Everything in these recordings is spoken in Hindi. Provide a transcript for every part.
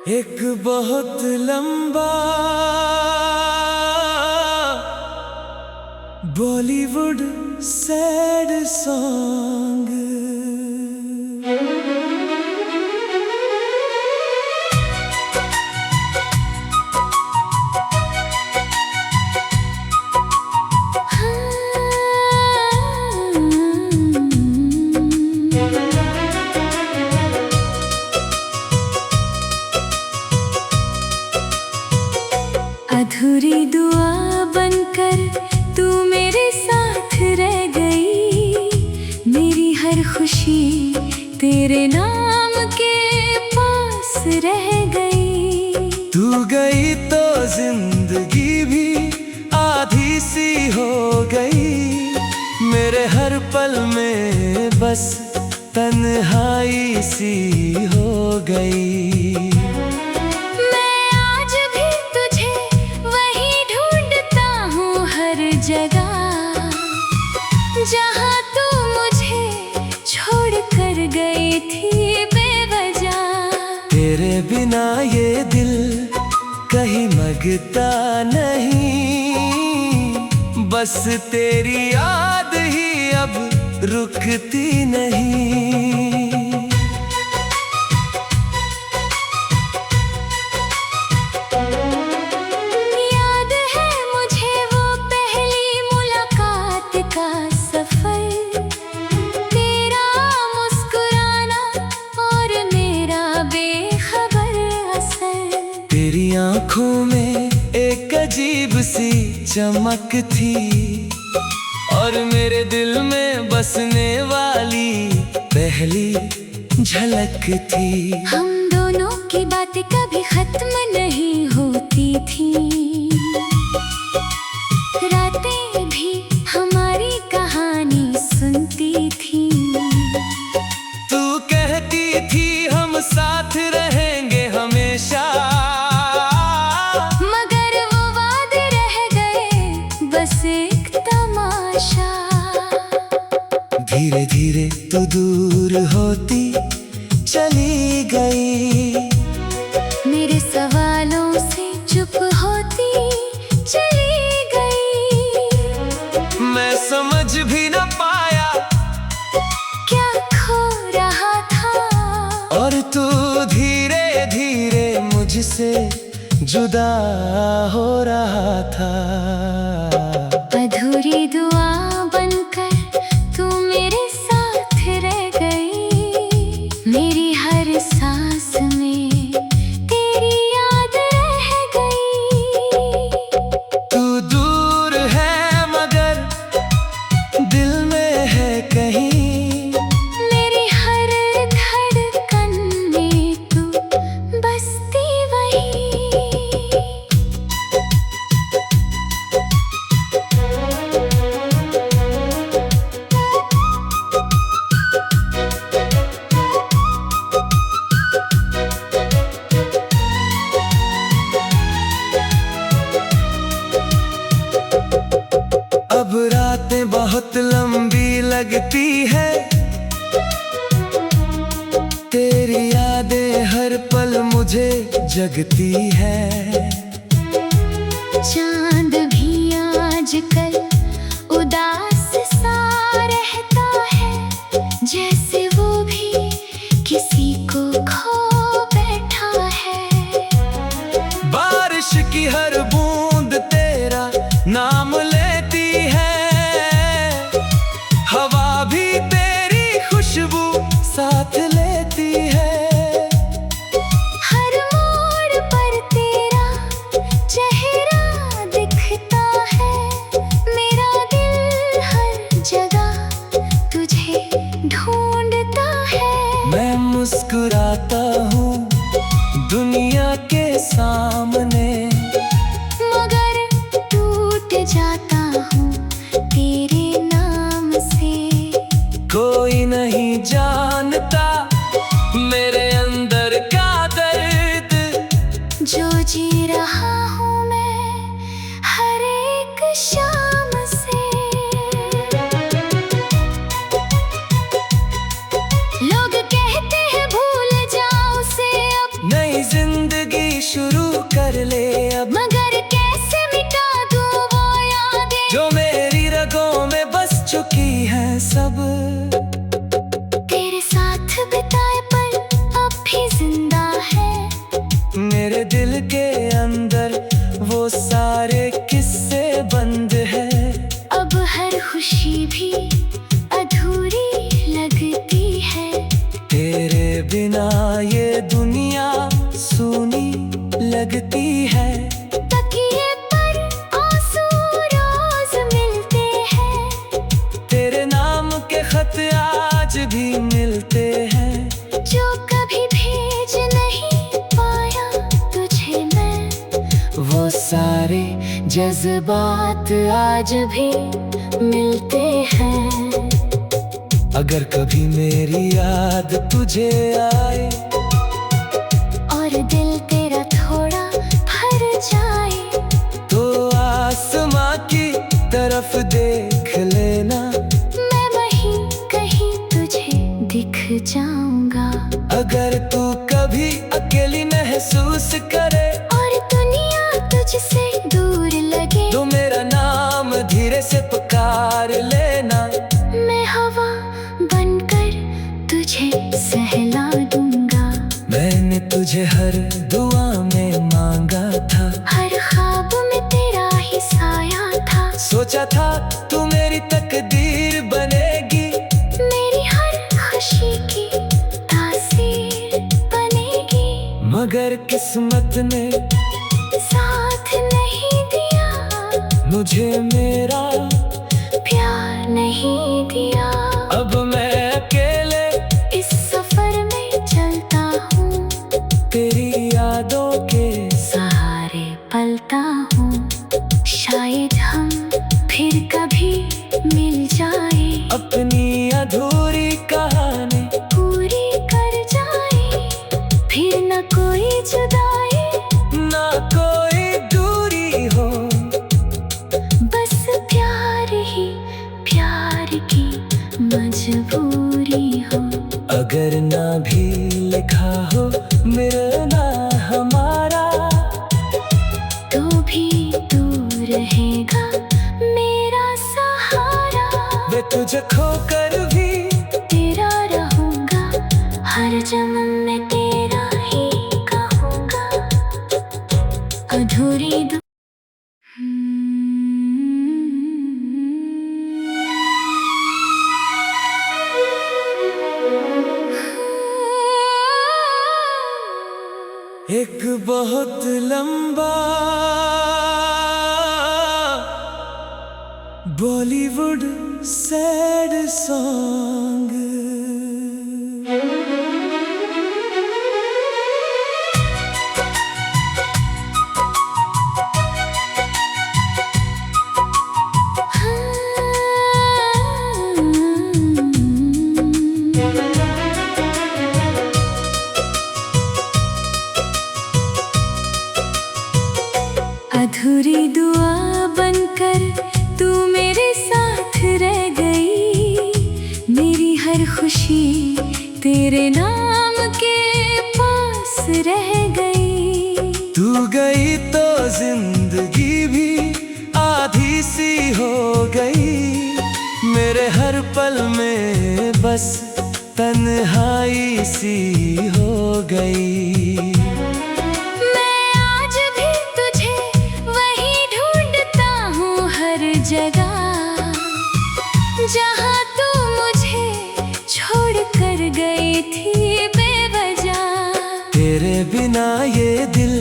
एक बहुत लंबा बॉलीवुड सैड सॉन्ग। अधूरी दुआ बनकर तू मेरे साथ रह गई। मेरी हर खुशी तेरे नाम के पास रह गई। तू गई तो जिंदगी भी आधी सी हो गई। मेरे हर पल में बस तन्हाई सी हो गई। जगह जहाँ तू मुझे छोड़ कर गई थी बेवजह। तेरे बिना ये दिल कहीं लगता नहीं। बस तेरी याद ही अब रुकती नहीं। तेरी आँखों में एक अजीब सी चमक थी और मेरे दिल में बसने वाली पहली झलक थी। हम दोनों की बातें कभी खत्म नहीं होती थी। रातें भी हमारी कहानी सुनती थी। तू कहती थी हम साथ रहेंगे हमेशा, मगर वो वादे रह गए बस एक तमाशा। धीरे धीरे तू दूर होती चली गई। मेरे सवालों से चुप होती चली गई। मैं समझ भी न पाया क्या खो रहा था। और तू धीरे धीरे मुझसे जुदा हो रहा था। अधूरी दुआ बनकर तू मेरे साथ रह गई। मेरी हर सांस में तेरी याद रह गई। तू दूर है मगर दिल में है कहीं। मेरी हर धड़कन में तू बसती वहीं। अब रातें बहुत लंबी लगती है। तेरी यादें हर पल मुझे जगती है। चांद भी आजकल उदास सा रहता है। जैसे वो भी किसी को खो बैठा है। बारिश की हर बूंद तेरा नाम लेती है। हवा भी तेरी खुशबू साथ लेती है। हर मोड़ पर तेरा चेहरा दिखता है। मेरा दिल हर जगह तुझे ढूंढता है। मैं मुस्कुराता हूँ दुनिया के सामने। चुकी हैं सब। तेरे साथ बिताए पल अब भी जिंदा है। मेरे दिल के अंदर वो सारे किस्से बंद है। अब हर खुशी भी अधूरी लगती है। तेरे बिना ये दुनिया सूनी लगती है। तकिए पर आंसू रोज मिलते हैं। तेरे नाम के खत आज भी मिलते हैं। जो कभी भेज नहीं पाया तुझे मैं, वो सारे जज्बात आज भी मिलते हैं। अगर कभी मेरी याद तुझे आए और दिल तेरा थोड़ा भर जाए, तो आसमां की तरफ देख लेना। मैं वहीं कहीं तुझे दिख जाऊंगा। अगर तू कभी अकेली महसूस करे और दुनिया तुझसे दूर लगे, तो मेरा नाम धीरे से पुकार लेना। मैं हवा बनकर तुझे सहला दूंगा। मैंने तुझे हर दुआ में मांगा था। हर ख्वाब में तेरा ही साया था। सोचा था तू मेरी तकदीर बनेगी। मेरी हर खुशी की तासीर बनेगी। मगर किस्मत ने साथ नहीं दिया, मुझे मेरा प्यार नहीं दिया। अब मैं अकेले इस सफर में चलता हूँ, तेरी यादों के सहारे पलता हूँ। शायद हम फिर कभी मिल जाए, अपनी अधूरी कहानी पूरी कर जाए। फिर न कोई जुदाई, ना कोई दूरी हो। बस प्यार ही प्यार की मजबूरी हो। अगर ना भी लिखा हो मिलना हमारा, तो भी तू रहेगा मेरा सहारा। वे तुझे खोकर भी तेरा रहूंगा, हर जन्म में तेरा ही कहूंगा। अधूरी एक बहुत लंबा बॉलीवुड सैड सॉन्ग। अधूरी दुआ बनकर तू मेरे साथ रह गई। मेरी हर खुशी तेरे नाम के पास रह गई। तू गई तो जिंदगी भी आधी सी हो गई। मेरे हर पल में बस तन्हाई सी हो गई। मैं आज भी तुझे वही ढूंढता हूँ हर जगह, जहाँ तू मुझे छोड़ कर गई थी बेवजह। तेरे बिना ये दिल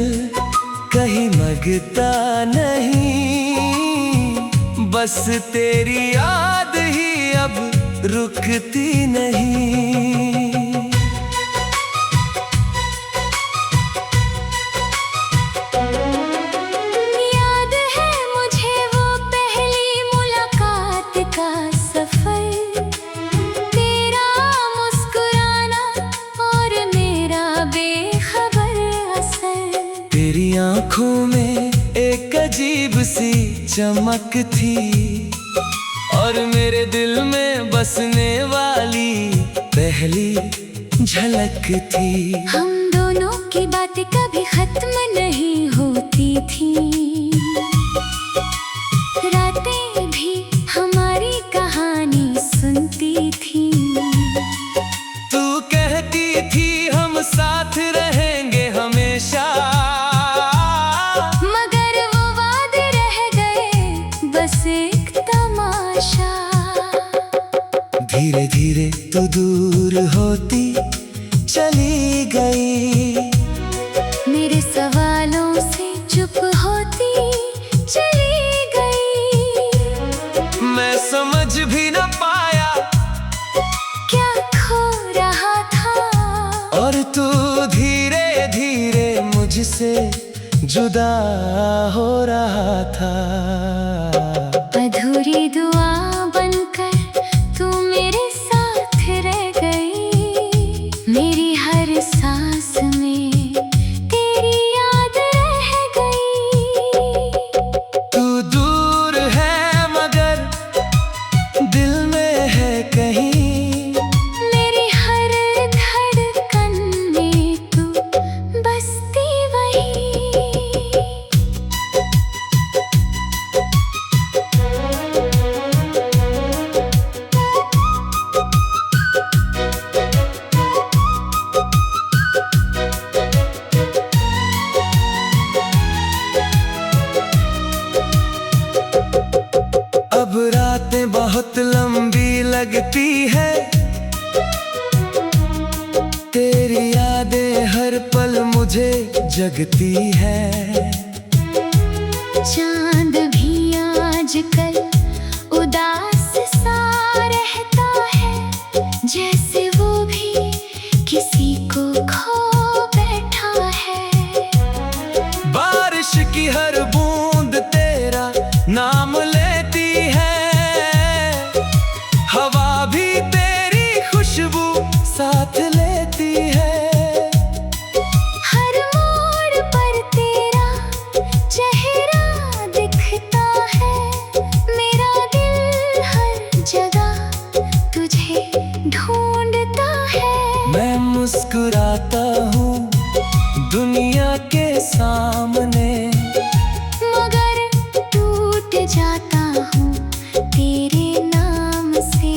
कहीं लगता नहीं। बस तेरी याद ही अब रुकती नहीं। याद है मुझे वो पहली मुलाकात का सफर, तेरा मुस्कुराना और मेरा बेखबर असर। तेरी आंखों में एक अजीब सी चमक थी, और मेरे दिल में बसने वाली पहली झलक थी। हम दोनों की बातें कभी खत्म नहीं होती थी। रातें भी हमारी कहानी धीरे धीरे तू दूर होती चली गई। मेरे सवालों से चुप होती चली गई। मैं समझ भी न पाया क्या खो रहा था, और तू धीरे धीरे मुझसे जुदा हो रहा था। अधूरी दुआ बनकर तू मेरे साथ रह गई। मेरी हर सांस में तेरी याद रह गई। तू दूर है मगर दिल में है कहीं। मेरी हर धड़कन में तू बसती वहीं। अब रातें बहुत लंबी लगती है, तेरी यादें हर पल मुझे जगती है। चांद भी आजकल उदास सा रहता है, जैसे वो भी किसी को खो बैठा है। बारिश की हर बूंद तेरा नाम लेती है, हवा भी तेरी खुशबू साथ लेती है। हर मोड़ पर तेरा चेहरा दिखता है। मेरा दिल हर जगह तुझे ढूंढता है। मैं मुस्कुराता हूँ दुनिया के सामने, मगर टूट जाता हूँ तेरे नाम से।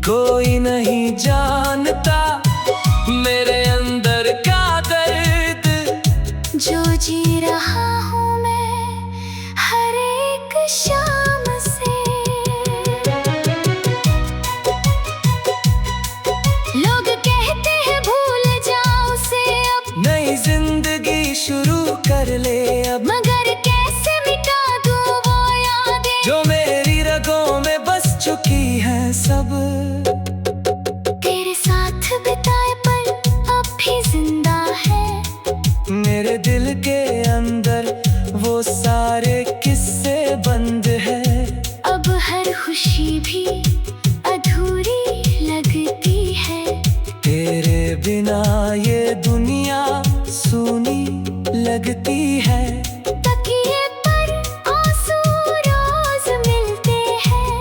कोई नहीं जानता मेरे अंदर का दर्द, जो जी रहा हूँ मैं हर एक शाम से। लोग कहते हैं भूल जाओ उसे अब, नई जिंदगी शुरू कर ले अब। मगर कैसे मिटा दूँ वो यादें जो मेरी रगों में बस चुकी हैं सब। तेरे साथ बिताए पल अब भी जिंदा है। मेरे दिल के अंदर वो सारे किस्से बंद है। अब हर खुशी भी अधूरी लगती है। तेरे बिना ये दुनिया सूनी लगती है। तकिए पर आंसू रोज मिलते हैं,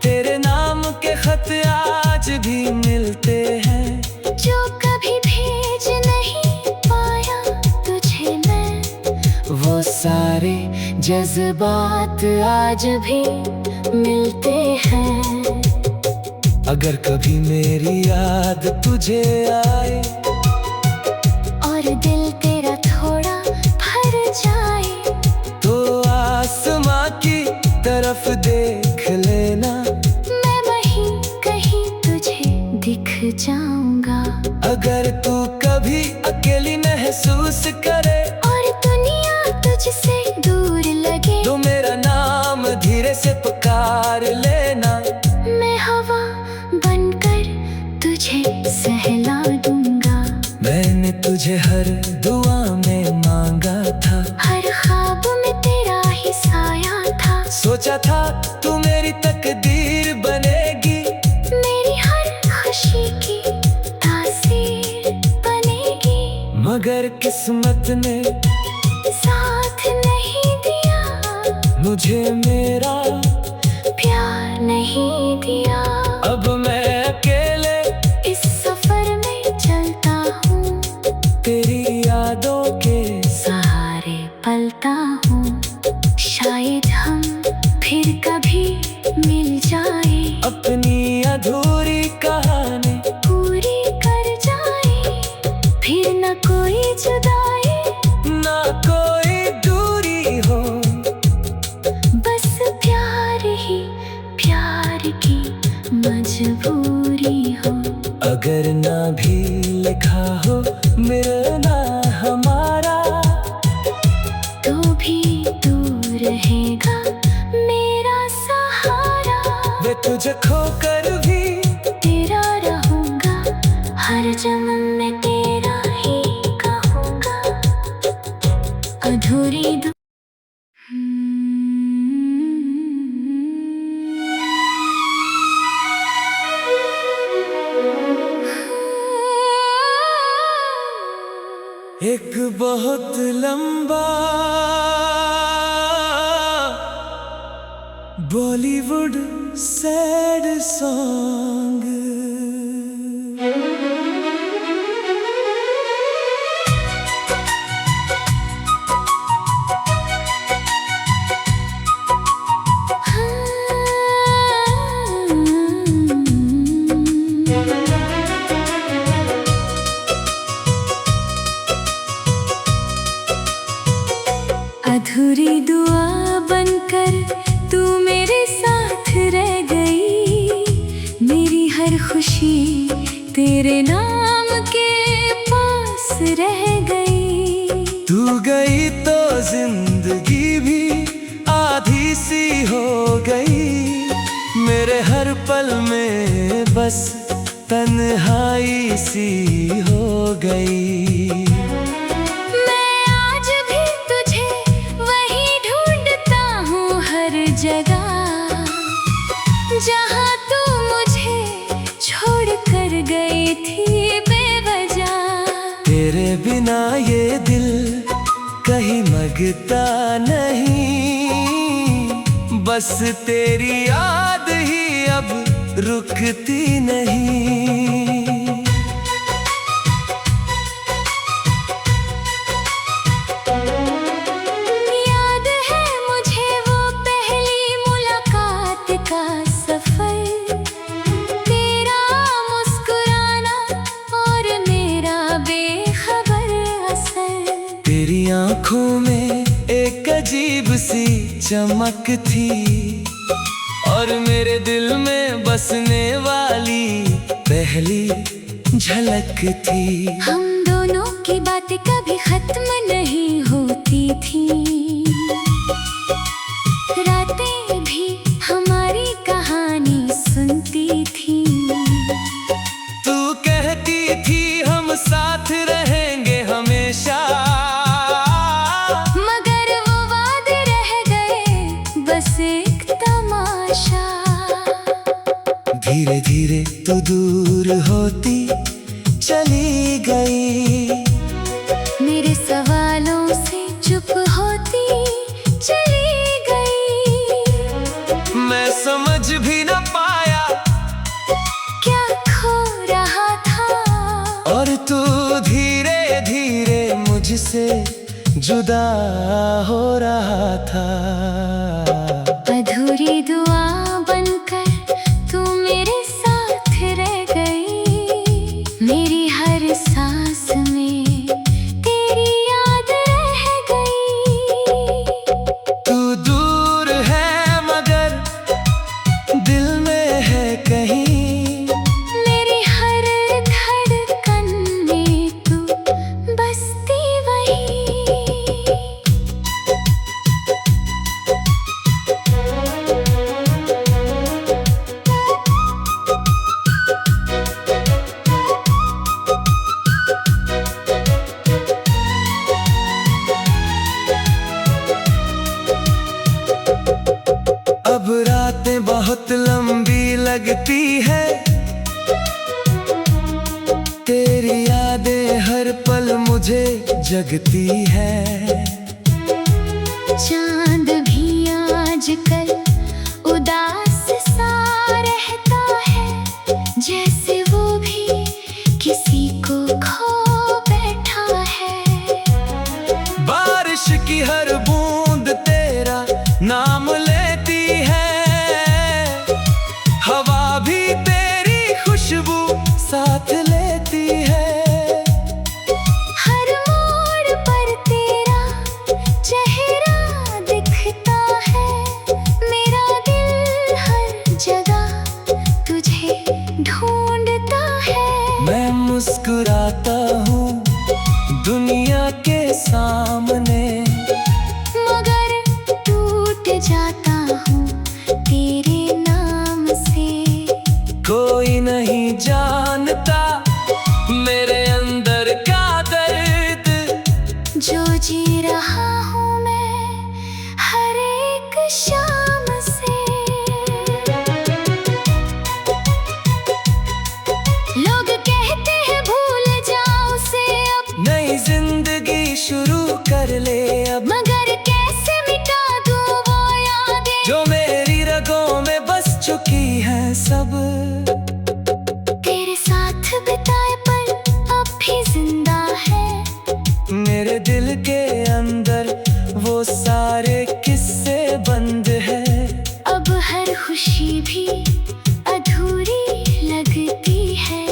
तेरे नाम के खत आज भी मिलते हैं। जो कभी भेज नहीं पाया तुझे मैं। वो सारे जज्बात आज भी मिलते हैं। अगर कभी मेरी याद तुझे आए और दिल तेरा थोड़ा भर जाए, तो आसमां की तरफ देख लेना। मैं वहीं कहीं तुझे दिख जाऊंगा। अगर तू कभी अकेली महसूस करे और दुनिया तुझसे दूर लगे, तो मेरा नाम धीरे से पुकार लेना। मैं हवा बनकर तुझे सहला दूंगा। मैंने तुझे हर दुआ में मांगा था, हर ख्वाब में तेरा ही साया था। सोचा था तू मेरी तकदीर बनेगी, मेरी हर खुशी की तासीर बनेगी। मगर किस्मत ने साथ नहीं दिया, मुझे मेरा प्यार नहीं दिया। अब मैं अकेले इस सफर में चलता हूँ, तेरी यादों के सहारे पलता हूँ। शायद हम फिर कभी मिल जाए, अपनी अधूरी कहानी पूरी कर जाए। फिर न कोई जुदाई, ना कोई दूरी हो, बस प्यार ही प्यार की मजबूरी। मुझे खोकर भी तेरा रहूंगा, हर जन्म में तेरा ही कहूंगा। अधूरी एक बहुत लंबा बॉलीवुड सैड सॉन्ग। अधूरी दुआ बनकर तू मेरे साथ रह गई, मेरी हर खुशी तेरे नाम के पास रह गई। तू गई तो जिंदगी भी आधी सी हो गई, मेरे हर पल में बस तन्हाई सी हो गई। जगह जहाँ तू मुझे छोड़ कर गई थी बेवजह। तेरे बिना ये दिल कहीं मगता नहीं, बस तेरी याद ही अब रुकती नहीं। तेरी आँखों में एक अजीब सी चमक थी, और मेरे दिल में बसने वाली पहली झलक थी। हम दोनों की बातें कभी खत्म नहीं होती थी, रातें भी हमारी कहानी सुनती थी। तू कहती थी हम साथ रहेंगे हमेशा, एक तमाशा। धीरे धीरे तू दूर होती चली गई, मेरे सवालों से चुप होती चली गई। मैं समझ भी न पाया क्या खो रहा था, और तू धीरे धीरे मुझसे जुदा हो रहा था। अधूरी दुआ बनकर तू मेरे साथ रह गई, मेरी हर सांस में तेरी याद रह गई। तू दूर है मगर दिल में है कहीं, मेरी हर धड़कन में तू बसती वहीं। अब रातें बहुत लंबी लगती है, तेरी यादें हर पल मुझे जगती है। चांद भी आजकल उदास सा रहता है, जैसे वो भी किसी को खो बैठा है। बारिश की हर बूंद तेरा नाम लेती है, हवा भी तेरी खुशबू साथ लेती है। हर मोड़ पर तेरा चेहरा दिखता है, शाम से। लोग कहते हैं भूल जाओ उसे अब, नई जिंदगी शुरू कर ले अब। मगर कैसे मिटा दूं वो यादें जो मेरी रगों में बस चुकी है सब। तेरे साथ बिताए पल अब भी जिंदा है। मेरे दिल के अंदर वो सारे किस्से बंद है। अब हर खुशी भी अधूरी लगती है।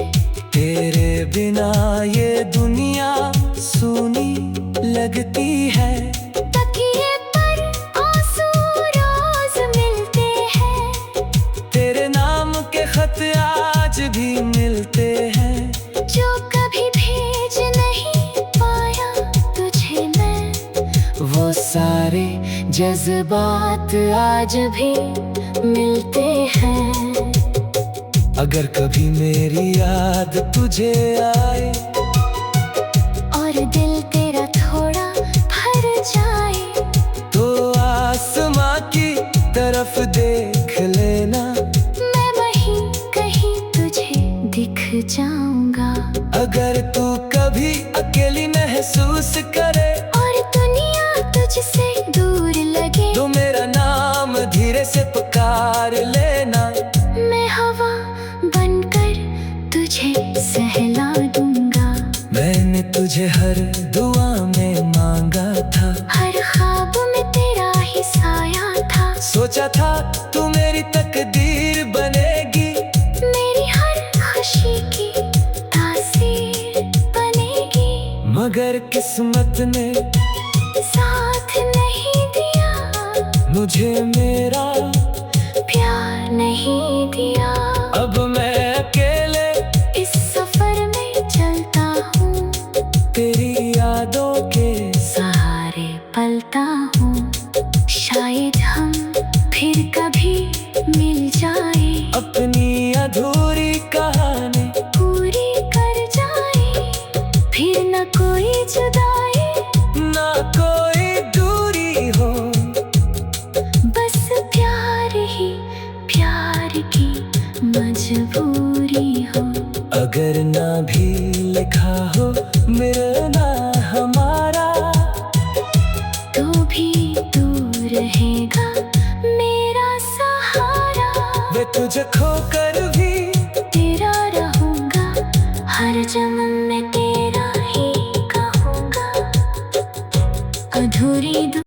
तेरे बिना ये दुनिया सूनी लगती है। तकिए पर आंसू रोज मिलते हैं। तेरे नाम के खत आज भी मिलते हैं। जो कभी भेज नहीं पाया तुझे मैं, वो सारे जज्बात आज भी मिलते हैं। अगर कभी मेरी याद तुझे आए और दिल तेरा थोड़ा भर जाए, तो आसमां की तरफ देख लेना। मैं वहीं कहीं तुझे दिख जाऊंगा। अगर तू कभी अकेली महसूस करे और दुनिया तुझसे दूर लगे, तो मेरा नाम धीरे से पुकार लेना। मैं हवा बनकर तुझे सहला दूंगा। मैंने तुझे हर दुआ में मांगा था। हर ख्वाब में तेरा ही साया था। सोचा था तू मेरी तकदीर बनेगी। मेरी हर खुशी की तासीर बनेगी। मगर किस्मत ने साथ नहीं दिया, मुझे मेरा प्यार नहीं दिया। अब मैं अकेले इस सफर में चलता हूँ, तेरी यादों के सहारे पलता हूँ। शायद हम फिर कभी मिल जाए, अपनी अधूरी कहानी पूरी कर जाए। फिर न कोई जुदाई, ना कोई दूरी हो। बस प्यार ही प्यार की मजबूरी हो। अगर ना भी लिखा हो मिलना हमारा, तो भी दूर रहेगा मेरा सहारा। वे तुझे खोकर